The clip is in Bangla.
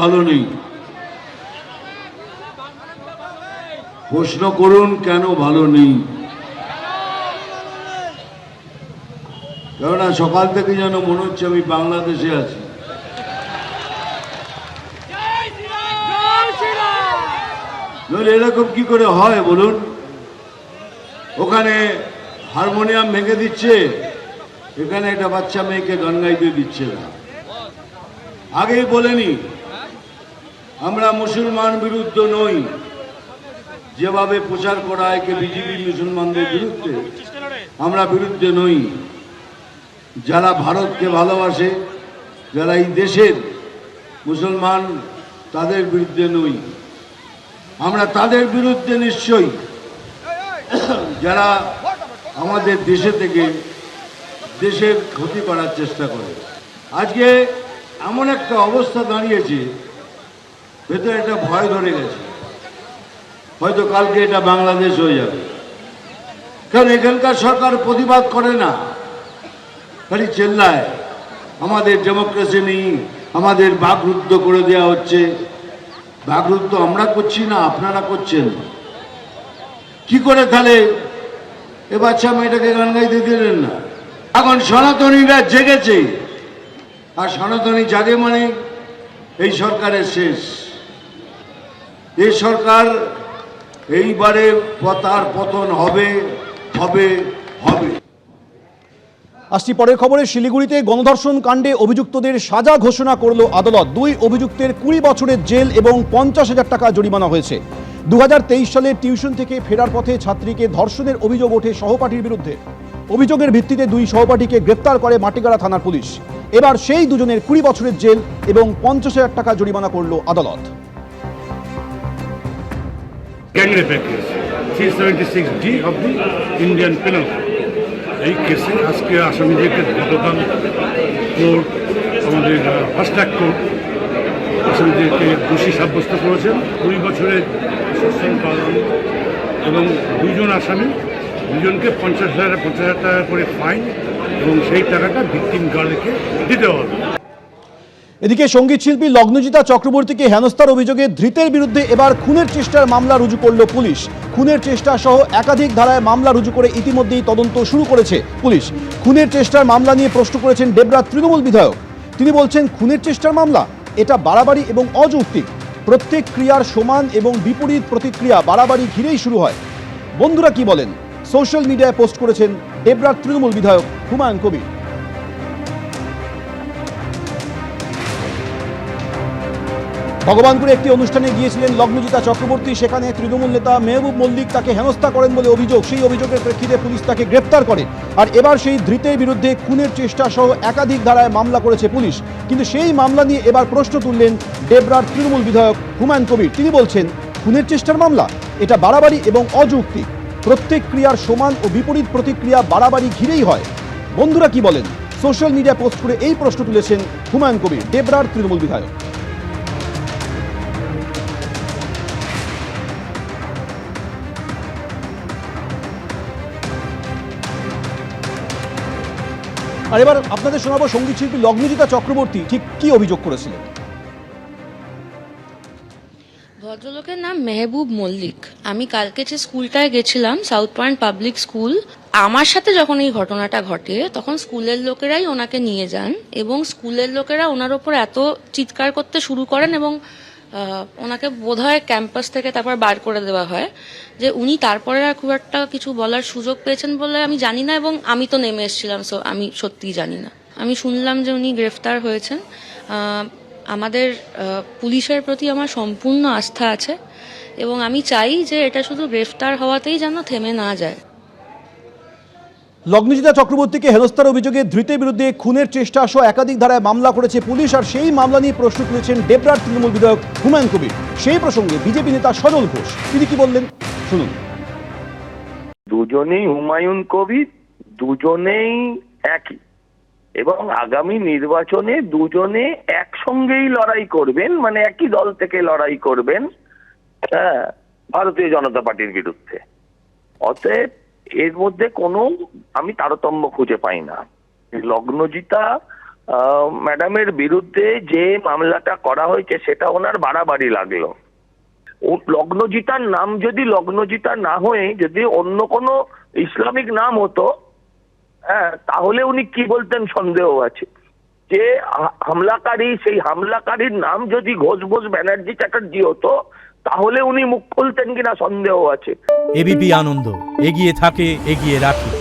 ভালো নেই। প্রশ্ন করুন কেন ভালো নেই। কেননা সকাল থেকে যেন মনে হচ্ছে আমি বাংলাদেশে আছি। নইলে এরকম কি করে হয় বলুন? ওখানে হারমোনিয়াম ভেঙে দিচ্ছে, এখানে একটা বাচ্চা মেয়েকে গান গাইতে দিচ্ছে না। আগেই বলেনি আমরা মুসলমান বিরুদ্ধ নই, যেভাবে প্রচার করা হয় বিজেপি মুসলমানদের বিরুদ্ধে, আমরা বিরুদ্ধে নই। যারা ভারতকে ভালোবাসে, যারা এই দেশের মুসলমান, তাদের বিরুদ্ধে নই আমরা। তাদের বিরুদ্ধে নিশ্চয়ই যারা আমাদের দেশে থেকে দেশের ক্ষতি করার চেষ্টা করে। আজকে এমন একটা অবস্থা দাঁড়িয়েছে, ভেতরে একটা ভয় ধরে গেছে, হয়তো কালকে এটা বাংলাদেশ হয়ে যাবে। কারণ এখানকার সরকার প্রতিবাদ করে না, খালি চেল্লায় আমাদের ডেমোক্রেসি নেই, আমাদের বাকরুদ্ধ করে দেওয়া হচ্ছে। বাকরুদ্ধ আমরা করছি না, আপনারা করছেন। কি করে তাহলে এ বাচ্চা মেয়েটাকে গান গাইতে দিলেন না? এখন সনাতনীরা জেগেছে, আর সনাতনী জাগে মানে এই সরকারের শেষ। এই সরকার এইবারে তার পতন হবে হবে হবে। আসছি পরের খবরে। শিলিগুড়িতে গণধর্ষণ কাণ্ডে অভিযুক্তদের সাজা ঘোষণা করল আদালত। 2 অভিযুক্তের 20 বছরের জেল এবং 50,000 টাকা জরিমানা হয়েছে। 2023 সালে টিউশন থেকে ফেরার পথে ছাত্রীকে ধর্ষণের অভিযোগ ওঠে সহপাঠীর বিরুদ্ধে। অভিযোগের ভিত্তিতে 2 সহপাঠীকে গ্রেপ্তার করে মাটিগাড়া থানার পুলিশ। এবার সেই দুজনের 20 বছরের জেল এবং 50,000 টাকা জরিমানা করল আদালত। Gang rape case 376D of the Indian Penal Code। এই কেসে আজকে আসামিদেরকে গতকাল কোর্ট, আমাদের ফাস্ট ট্র্যাক কোর্ট আসামিদেরকে দোষী সাব্যস্ত করেছেন। 20 বছরের সশ্রম কারাদণ্ড এবং 2 জন আসামি, 2 জনকে 50,000 টাকা করে ফাইন এবং সেই টাকাটা ভিকটিম গার্লকে দিতে হবে। এদিকে সঙ্গীত শিল্পী লগ্নজিতা চক্রবর্তীকে হেনস্থার অভিযোগে ধৃতের বিরুদ্ধে এবার খুনের চেষ্টার মামলা রুজু করল পুলিশ। খুনের চেষ্টা সহ একাধিক ধারায় মামলা রুজু করে ইতিমধ্যেই তদন্ত শুরু করেছে পুলিশ। খুনের চেষ্টার মামলা নিয়ে প্রশ্ন করেছেন ডেবরা তৃণমূল বিধায়ক। তিনি বলছেন, খুনের চেষ্টার মামলা এটা বাড়াবাড়ি এবং অযৌক্তিক। প্রত্যেক ক্রিয়ার সমান এবং বিপরীত প্রতিক্রিয়া বাড়াবাড়ি ঘিরেই শুরু হয়। বন্ধুরা কি বলেন, সোশ্যাল মিডিয়ায় পোস্ট করেছেন ডেবরা তৃণমূল বিধায়ক হুমায়ুন কবির। ভগবানপুরে একটি অনুষ্ঠানে গিয়েছিলেন লগ্নজিতা চক্রবর্তী। সেখানে তৃণমূল নেতা মেহবুব মল্লিক তাকে হেনস্থা করেন বলে অভিযোগ। সেই অভিযোগের প্রেক্ষিতে পুলিশ তাকে গ্রেপ্তার করে। আর এবার সেই ধৃতের বিরুদ্ধে খুনের চেষ্টা সহ একাধিক ধারায় মামলা করেছে পুলিশ। কিন্তু সেই মামলা নিয়ে এবার প্রশ্ন তুললেন ডেবরার তৃণমূল বিধায়ক হুমায়ুন কবির। তিনি বলছেন, খুনের চেষ্টার মামলা এটা বাড়াবাড়ি এবং অযৌক্তিক। প্রত্যেক ক্রিয়ার সমান ও বিপরীত প্রতিক্রিয়া বাড়াবাড়ি ঘিরেই হয়। বন্ধুরা কি বলেন, সোশ্যাল মিডিয়ায় পোস্ট করে এই প্রশ্ন তুলেছেন হুমায়ুন কবির, ডেবরার তৃণমূল বিধায়ক। আর এবার আপনাদের শোনাবো সঙ্গীত শিল্পী লগ্নজিতা চক্রবর্তী ঠিক কি অভিযোগ করেছিলেন। ভদ্রলোকের নাম মেহবুব মল্লিক। আমি কালকে যে স্কুলটায় গেছিলাম, সাউথ পয়েন্ট পাবলিক স্কুল, আমার সাথে যখন এই ঘটনাটা ঘটে তখন স্কুলের লোকেরাই ওনাকে নিয়ে যান এবং স্কুলের লোকেরা ওনার ওপর এত চিৎকার করতে শুরু করেন এবং ওনাকে বোধহয় ক্যাম্পাস থেকে তারপর বার করে দেওয়া হয়, যে উনি তারপরে আর খুব একটা কিছু বলার সুযোগ পেয়েছেন বলে আমি জানি না, এবং আমি তো নেমে এসেছিলাম, সো আমি সত্যিই জানি না। আমি শুনলাম যে উনি গ্রেফতার হয়েছেন। আমাদের পুলিশের প্রতি আমার সম্পূর্ণ আস্থা আছে এবং আমি চাই যে এটা শুধু গ্রেফতার হওয়াতেই যেন থেমে না যায়। লগ্নজিতা চক্রবর্তীকে হেনস্থার অভিযোগে ধৃতের বিরুদ্ধে খুনের চেষ্টা সহ একাধিক ধারায় মামলা করেছে পুলিশ। আর সেই মামলা নিয়ে প্রশ্ন তুলেছেন ডেবরার তৃণমূল বিধায়ক হুমায়ুন কবির। সেই প্রসঙ্গে বিজেপি নেতা সজল ঘোষ তিনি কি বললেন শুনুন। দুজনেই হুমায়ুন কবির, দুজনেই একই, এবং আগামী নির্বাচনে দুজনে একসঙ্গেই লড়াই করবেন, মানে একই দল থেকে লড়াই করবেন ভারতীয় জনতা পার্টির বিরুদ্ধে। অতএব এর মধ্যে কোনো আমি তারতম্য খুঁজে পাই না। লগ্নজিতা ম্যাডামের বিরুদ্ধে যে মামলাটা করা হয়েছে সেটা ওনার বাড়াবাড়ি লাগলো। ও লগ্নজিতার নাম যদি লগ্নজিতা না হয়ে যদি অন্য কোনো ইসলামিক নাম হতো, হ্যাঁ, তাহলে উনি কি বলতেন সন্দেহ আছে। যে হামলাকারী, সেই হামলাকারীর নাম যদি ঘোষ ব্যানার্জি চ্যাটার্জি হতো তাহলে উনি মুখ খুলতেন কিনা সন্দেহ আছে। এবিপি আনন্দ, এগিয়ে থাকে, এগিয়ে রাখে।